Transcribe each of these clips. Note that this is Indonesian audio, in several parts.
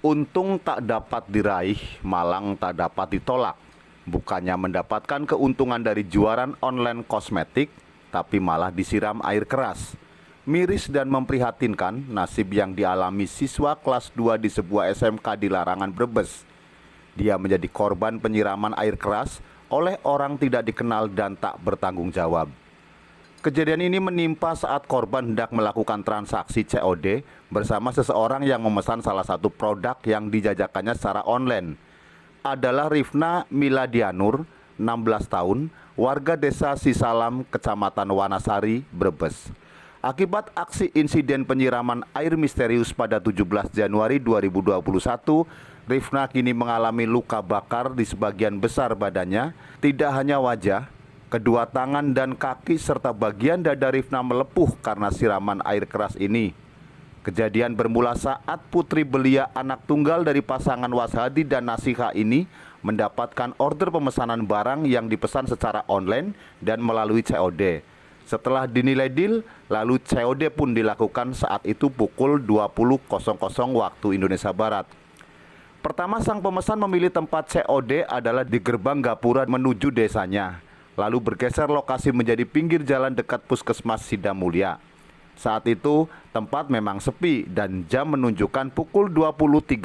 Untung tak dapat diraih, malang tak dapat ditolak. Bukannya mendapatkan keuntungan dari juaran online kosmetik, tapi malah disiram air keras. Miris dan memprihatinkan nasib yang dialami siswa kelas 2 di sebuah SMK di Larangan, Brebes. Dia menjadi korban penyiraman air keras oleh orang tidak dikenal dan tak bertanggung jawab. Kejadian ini menimpa saat korban hendak melakukan transaksi COD bersama seseorang yang memesan salah satu produk yang dijajakannya secara online. Adalah Rifna Miladianur, 16 tahun, warga desa Sisalam, Kecamatan Wanasari, Brebes. Akibat aksi insiden penyiraman air misterius pada 17 Januari 2021, Rifna kini mengalami luka bakar di sebagian besar badannya, tidak hanya wajah. Kedua tangan dan kaki serta bagian dada Rifna melepuh karena siraman air keras ini. Kejadian bermula saat Putri Belia, anak tunggal dari pasangan Washadi dan Nasiha ini, mendapatkan order pemesanan barang yang dipesan secara online dan melalui COD. Setelah dinilai deal, lalu COD pun dilakukan saat itu pukul 20.00 waktu Indonesia Barat. Pertama, sang pemesan memilih tempat COD adalah di gerbang Gapura menuju desanya. Lalu bergeser lokasi menjadi pinggir jalan dekat Puskesmas Sidamulya. Saat itu tempat memang sepi dan jam menunjukkan pukul 20.30.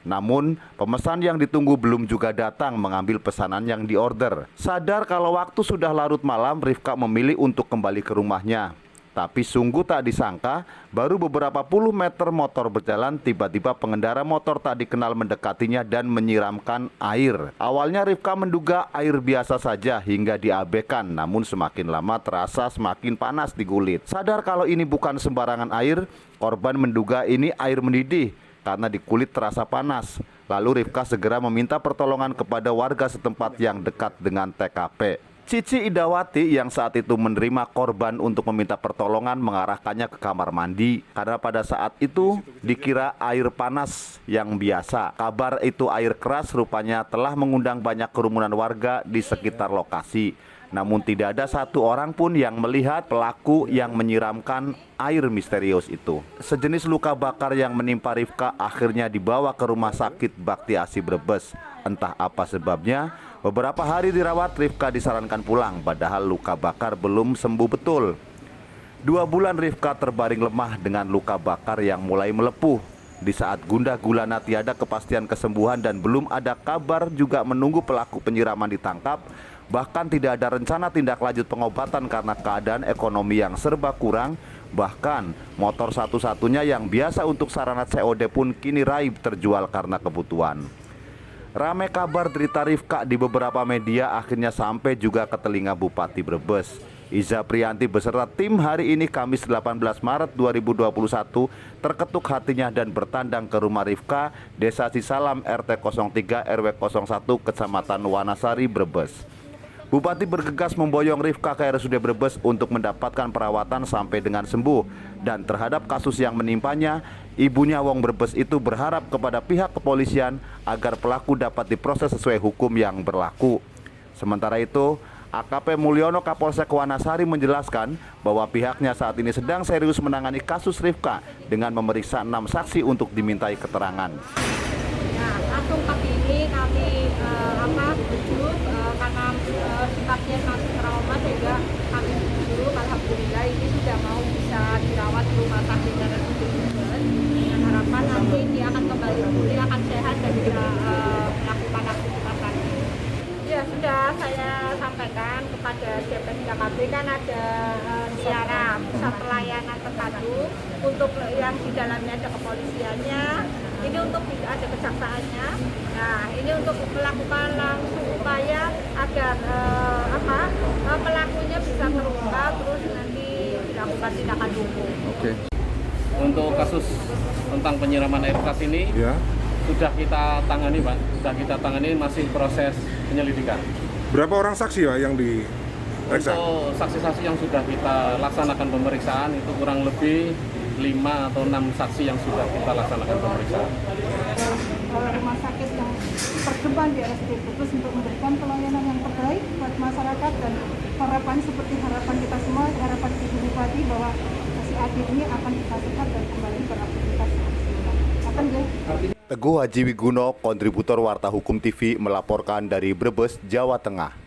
Namun pemesan yang ditunggu belum juga datang mengambil pesanan yang diorder. Sadar kalau waktu sudah larut malam, Rifka memilih untuk kembali ke rumahnya. Tapi sungguh tak disangka, baru beberapa puluh meter motor berjalan, tiba-tiba pengendara motor tak dikenal mendekatinya dan menyiramkan air. Awalnya Rifka menduga air biasa saja hingga diabaikan, namun semakin lama terasa semakin panas di kulit. Sadar kalau ini bukan sembarangan air, korban menduga ini air mendidih karena di kulit terasa panas. Lalu Rifka segera meminta pertolongan kepada warga setempat yang dekat dengan TKP. Cici Idawati yang saat itu menerima korban untuk meminta pertolongan mengarahkannya ke kamar mandi karena pada saat itu dikira air panas yang biasa. Kabar itu air keras rupanya telah mengundang banyak kerumunan warga di sekitar lokasi. Namun tidak ada satu orang pun yang melihat pelaku yang menyiramkan air misterius itu. Sejenis luka bakar yang menimpa Rifka akhirnya dibawa ke Rumah Sakit Bakti Asi Brebes. Entah apa sebabnya, beberapa hari dirawat, Rifka disarankan pulang padahal luka bakar belum sembuh betul. 2 bulan Rifka terbaring lemah dengan luka bakar yang mulai melepuh. Di saat gundah gulana tiada kepastian kesembuhan dan belum ada kabar juga menunggu pelaku penyiraman ditangkap. Bahkan tidak ada rencana tindak lanjut pengobatan karena keadaan ekonomi yang serba kurang. Bahkan motor satu-satunya yang biasa untuk sarana COD pun kini raib terjual karena kebutuhan. Ramai kabar derita Rifka di beberapa media akhirnya sampai juga ke telinga Bupati Brebes. Iza Priyanti beserta tim hari ini Kamis 18 Maret 2021 terketuk hatinya dan bertandang ke rumah Rifka, Desa Sisalam RT 03 RW 01 Kecamatan Wanasari, Brebes. Bupati bergegas memboyong Rifka ke RSUD Brebes untuk mendapatkan perawatan sampai dengan sembuh. Dan terhadap kasus yang menimpanya, ibunya Wong Brebes itu berharap kepada pihak kepolisian agar pelaku dapat diproses sesuai hukum yang berlaku. Sementara itu, AKP Mulyono Kapolsek Wanasari menjelaskan bahwa pihaknya saat ini sedang serius menangani kasus Rifka dengan memeriksa 6 saksi untuk dimintai keterangan. Ya, langsung pagi ini kami tujuh karena sifatnya masih trauma sehingga kami disuruh, alhamdulillah ini sudah mau bisa dirawat di rumah sakit RSUD Brebes dengan harapan nanti dia akan kembali pulih, akan sehat dan bisa melakukan aktivitas lagi. Ya sudah saya sampaikan kepada DPS kan ada Tiara pusat pelayanan terpadu untuk yang di dalamnya ada kepolisiannya, ini untuk ada kejaksaannya. Nah ini untuk melakukan langsung upaya agar pelakunya bisa terungkap terus nanti dilakukan tindakan hukum. Oke. Untuk kasus tentang penyiraman air keras ini ya, sudah kita tangani, Pak. Sudah kita tangani, masih proses penyelidikan. Berapa orang saksi, Pak, yang diperiksa? Untuk saksi-saksi yang sudah kita laksanakan pemeriksaan itu kurang lebih 5 atau 6 saksi yang sudah kita laksanakan pemeriksaan. Rumah sakit yang terdepan di RSUD Brebes untuk memberikan pelayanan yang terbaik buat masyarakat, dan harapan seperti harapan kita semua, harapan Ibu Bupati bahwa si Adi ini akan bisa sehat dan kembali beraktivitas. Akan ya? Teguh Haji Wiguno, kontributor Warta Hukum TV melaporkan dari Brebes, Jawa Tengah.